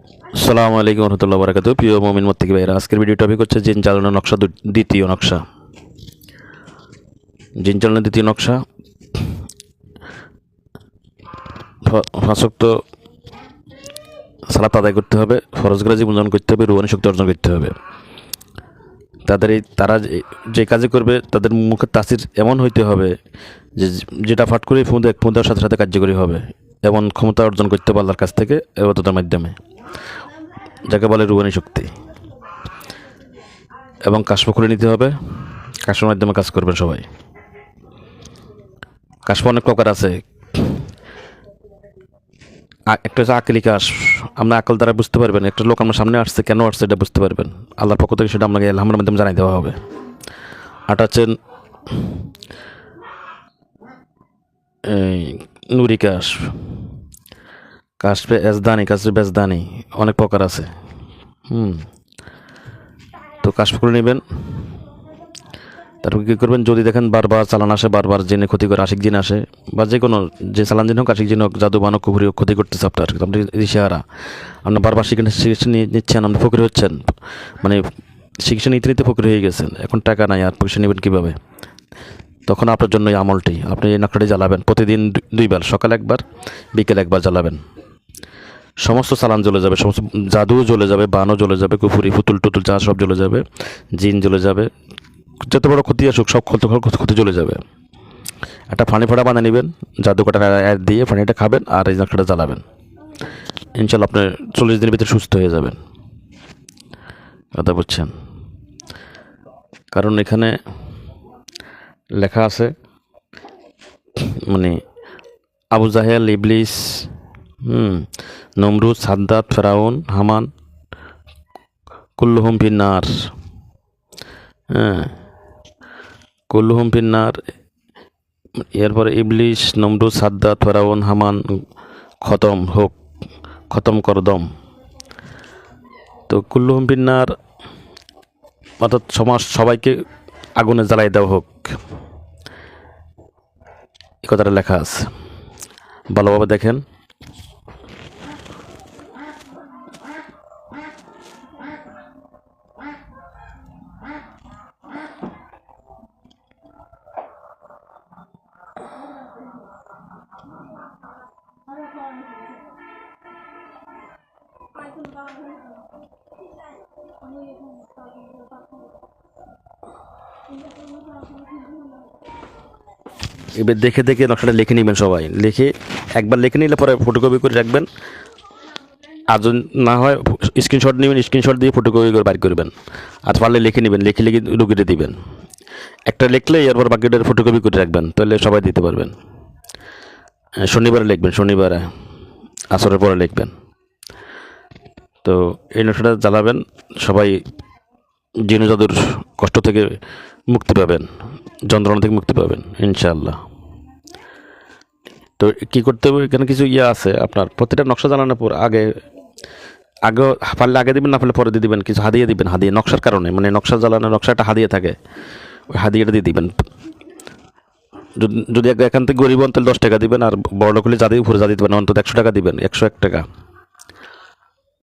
আসসালামু আলাইকুম রহমতুল্লাহ বারাকাতু। প্রিয় মুমিন মুত্তাকি ভাইরা, আজকের ভিডিও টপিক হচ্ছে জিন চালানোর নকশা, দ্বিতীয় নকশা। জিন চালানোর দ্বিতীয় নকশা, পাঁচ ওয়াক্ত সালাত আদায় করতে হবে, ফরজগুলো জীবন করতে হবে, রুহানি শক্তি অর্জন করতে হবে। তারা যে কাজে করবে তাদের মুখের তাসির এমন হইতে হবে যে যেটা ফাট করে ফুঁদার সাথে সাথে কার্যকরী হবে, এমন ক্ষমতা অর্জন করতে হবে আল্লাহর কাছ থেকে ইবাদতের মাধ্যমে, যাকে বলে রুহানি শক্তি। এবং কাশফ খুলে নিতে হবে, কাশফের মাধ্যমে কাজ করবেন সবাই। কাশফ অনেক প্রকার আছে। একটা হচ্ছে আকলি কাশফ, আমরা আকল দ্বারা বুঝতে পারবেন একটা লোক আপনার সামনে আসছে, কেন আসছে এটা বুঝতে পারবেন, আল্লাহর পক্ষ থেকে সেটা আপনাকে ইলহামের মাধ্যমে জানাই দেওয়া হবে। আটা হচ্ছে নুরি কাশফ, কাশফে এজদানি, কাশফে বেজদানি, অনেক প্রকার আছে। তো কাশফ করে নেবেন। তারপর কী করবেন, যদি দেখেন বারবার চালান আসে, বারবার জেনে ক্ষতি করে, আশিক জিন আসে, বা যে কোনো যে চালান জিন হোক, আশিক জিন হোক, জাদু বানক কুফরি হোক, ক্ষতি করতেছে আপনার, আপনি দিশেহারা, আপনার বারবার চিকিৎসা নিচ্ছেন, আপনি ফকির হচ্ছেন, মানে চিকিৎসা নিতে নিতে ফকির হয়ে গেছেন, এখন টাকা নাই, আর পয়সা নেবেন কীভাবে? তখন আপনার জন্য এই আমলটি, আপনি এই নকশাটি জ্বালাবেন প্রতিদিন 2 বার, সকাল একবার, বিকেল একবার জ্বালাবেন। সমস্ত চালান জ্বলে যাবে, সমস্ত জাদুও জ্বলে যাবে, বানও জ্বলে যাবে, কুফুরি ফুতুল টুতুল যা সব জ্বলে যাবে, জিন জ্বলে যাবে, যত বড় ক্ষতি আসুক সব ক্ষতি চলে যাবে। একটা ফানি ফোড়া বানিয়ে নেবেন, জাদু কাটার দিয়ে ফানিটা খাবেন আর এই নকশাটা জ্বালাবেন। ইনশাল্লাহ আপনি 40 দিনের ভিতরে সুস্থ হয়ে যাবেন। কথা বুঝছেন? কারণ এখানে লেখা আছে, মানে আবু জাহেল, ইবলিস, নমরুদ, সাদ্দাত, ফেরাউন, হামান, কুল্লুহুম ফিন্নার, কুল্লুহুম ফিন্নার, এরপরে ইবলিস, নমরুদ, সাদ্দাত, ফেরাউন, হামান, খতম হোক, খতম করদম। তো কুল্লুহুম ফিন্নার অর্থাৎ সবাইকে আগুনে জ্বালাই দেওয়া হোক, এই কথাটা লেখা আছে। ভালোভাবে দেখেন। এবার দেখে দেখে নকশাটা লিখে নেবেন সবাই, লিখে একবার লিখে নিলে পরে ফটোকপি করে রাখবেন, আর যদি না হয় স্ক্রিনশট নেবেন, স্ক্রিনশট দিয়ে ফটোকপি করে বাইর করবেন, আর পারলে লিখে নেবেন, লিখে লিখে রুগীতে দিবেন। একটা লিখলে এরপর বাকিটার ফটোকপি করে রাখবেন, তাহলে সবাই দিতে পারবেন। শনিবারে লিখবেন, শনিবারে আসরের পরে লিখবেন। তো এই নকশাটা জ্বালাবেন, সবাই জিন জাদুর কষ্ট থেকে মুক্তি পাবেন, যন্ত্রণা থেকে মুক্তি পাবেন ইনশাআল্লাহ। তো কী করতে হবে, এখানে কিছু আছে আপনার, প্রতিটা নকশা জানানোর পর আগে পারলে আগে দিবেন, না পারলে পরে দিয়ে দিবেন, কিছু হাদিয়ে দিবেন, হাদিয়ে নকশার কারণে, মানে নকশা জ্বালানো, নকশা একটা হাদিয়ে থাকে, ওই হাদিয়েটা দিয়ে দিবেন। যদি এখান থেকে গরিব হন তাহলে 10 টাকা দিবেন, আর বড় লোক হলে যা দিয়ে উপরে যা দিতে পারেন, অন্তত 100 টাকা দিবেন, 101 টাকা।